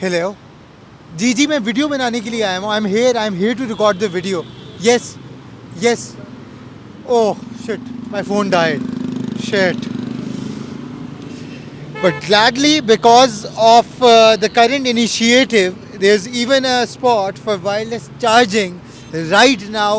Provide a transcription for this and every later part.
Hello जी जी मैं video बनाने के लिए आया हूँ I am here to record the video yes yes oh shit my phone died shit but gladly because of the current initiative there's even a spot for wireless charging right now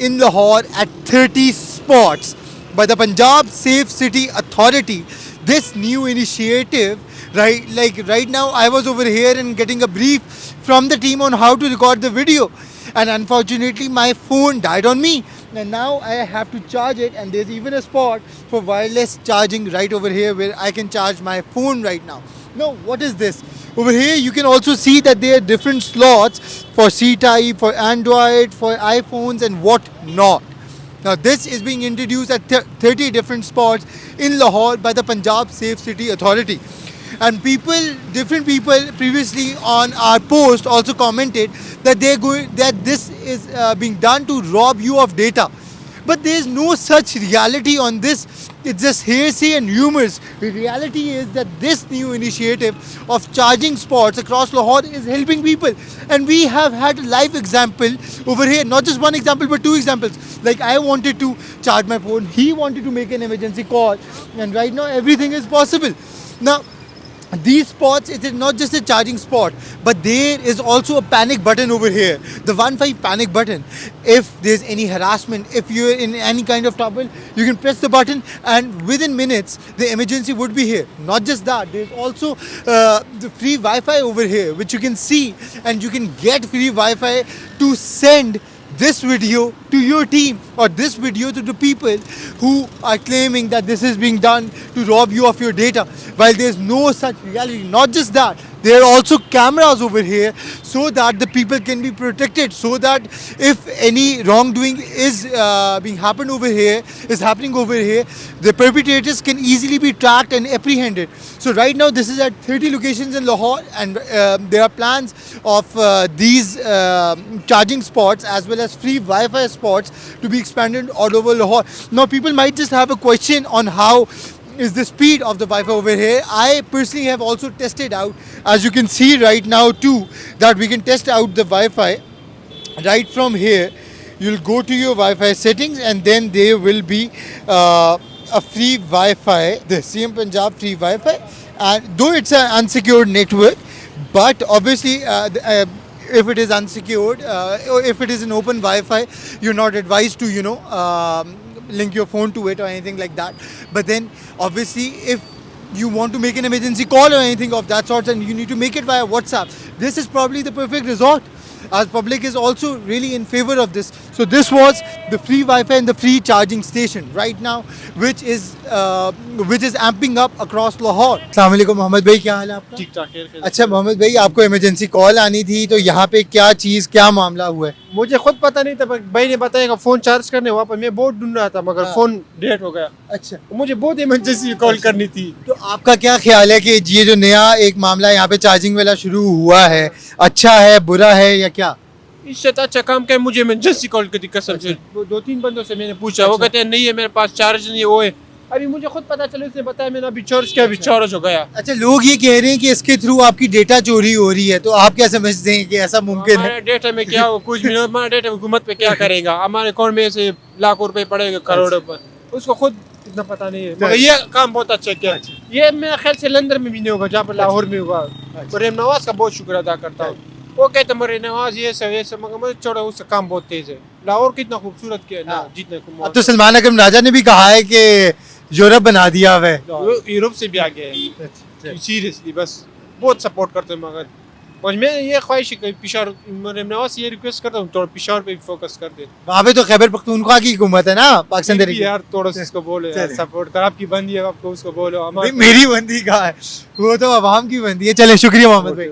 in Lahore at 30 spots by the Punjab Safe City Authority. This new initiative, right now I was over here and getting a brief from the team on how to record the video, and unfortunately my phone died on me, and now I have to charge it, and there's even a spot for wireless charging right over here where I can charge my phone right now. No, what is this? Over here you can also see that there are different slots for C-Type, for Android, for iPhones and what not. Now this is being introduced at 30 different spots in Lahore by the Punjab Safe City Authority. And different people previously on our post also commented that that this is being done to rob you of data. But there is no such reality on this. It's just hearsay and rumors. The reality is that this new initiative of charging spots across Lahore is helping people. And we have had a live example over here. Not just one example, but two examples. Like I wanted to charge my phone. He wanted to make an emergency call. And right now everything is possible. Now, these spots, it is not just a charging spot, but there is also a panic button over here, the 15 panic button. If there's any harassment, if you're in any kind of trouble, you can press the button and within minutes the emergency would be here. Not just that, there's also the free Wi-Fi over here which you can see, and you can get free Wi-Fi to send this video to your team or this video to the people who are claiming that this is being done to rob you of your data, while there's no such reality. Not just that, there are also cameras over here so that the people can be protected, so that if any wrongdoing is happening over here, the perpetrators can easily be tracked and apprehended. So right now this is at 30 locations in Lahore, and there are plans of these charging spots as well as free Wi-Fi spots to be expanded all over Lahore. Now people might just have a question on how is the speed of the Wi-Fi over here. I personally have also tested out, as you can see right now too, that we can test out the Wi-Fi right from here. You'll go to your Wi-Fi settings and then there will be a free Wi-Fi, the CM Punjab free Wi-Fi, and though it's an unsecured network, but obviously if it is unsecured, or if it is an open Wi-Fi, you're not advised to link your phone to it or anything like that. But then obviously if you want to make an emergency call or anything of that sort, and you need to make it via WhatsApp, this is probably the perfect resort, as public is also really in favor of this. So this was the free Wi-Fi and the free charging station right now, which is amping up across Lahore. अस्सलाम वालेकुम मोहम्मद भाई, क्या हाल है आपका? ठीक ठाक है। अच्छा मोहम्मद भाई, आपको इमरजेंसी कॉल आनी थी, तो यहाँ पे क्या मामला हुआ है? मुझे खुद पता नहीं था, भाई ने बताया कि फोन चार्ज करने वहाँ पर मैं बहुत ढूंढ रहा था, मगर फोन डेट हो गया। अच्छा, मुझे बहुत इमरजेंसी कॉल करनी थी। तो आपका क्या ख्याल है कि ये जो नया एक मामला यहाँ पे चार्जिंग वाला शुरू हुआ है, अच्छा है बुरा है या क्या? इससे तो अच्छा काम क्या, मुझे इमरजेंसी कॉल की कसम से 2-3 बंदों से मैंने पूछा, वो कहते हैं नहीं है मेरे पास, चार्ज नहीं है, वो है। अभी मुझे खुद पता चला, उसने बताया, मैंने अभी चार्ज किया, अभी चार्ज हो गया। अच्छा, लोग ये कह रहे हैं कि इसके थ्रू आपकी डेटा चोरी हो रही है, तो आप क्या समझते हैं कि ऐसा मुमकिन है? डेटा में क्या हो, कुछ भी हमारा डेटा हुकूमत पे क्या करेगा? हमारे अकाउंट में से लाखों रुपए पड़ेगा, करोड़ों पर, उसको खुद इतना पता नहीं है। मगर ये काम बहुत अच्छा किया। ये मेरे ख्याल से लंदन में भी नहीं होगा, जहाँ पर लाहौर में होगा। मरीम नवाज का बहुत शुक्र अदा करता हूँ। वो कहते मरीम नवाज ये सब, मगर मुझे छोड़ो, उसका काम बहुत तेज है। लाहौर कितना खूबसूरत किया ना, जितने अब तो सलमान अकरम राजा ने भी कहा है कि यूरोप बना दिया हुआ है, यूरोप से भी आगे है। सीरियसली बस बहुत सपोर्ट करते हैं, मगर और मैं ये ख्वाहिश है कि पेशावर, मरीम नवाज से ये रिक्वेस्ट करता हूँ थोड़ा पेशावर पे भी फोकस कर दे। वहाँ पे तो खैबर पख्तूनख्वा की हुकूमत है ना, पाकिस्तान तहरीक यार थोड़ा सा इसको बोलो यार, सपोर्ट कर, आपकी बंदी है, आपको उसको बोलो। मेरी बंदी कहाँ है, वो तो अवाम की बंदी है। चले, शुक्रिया मोहम्मद भाई।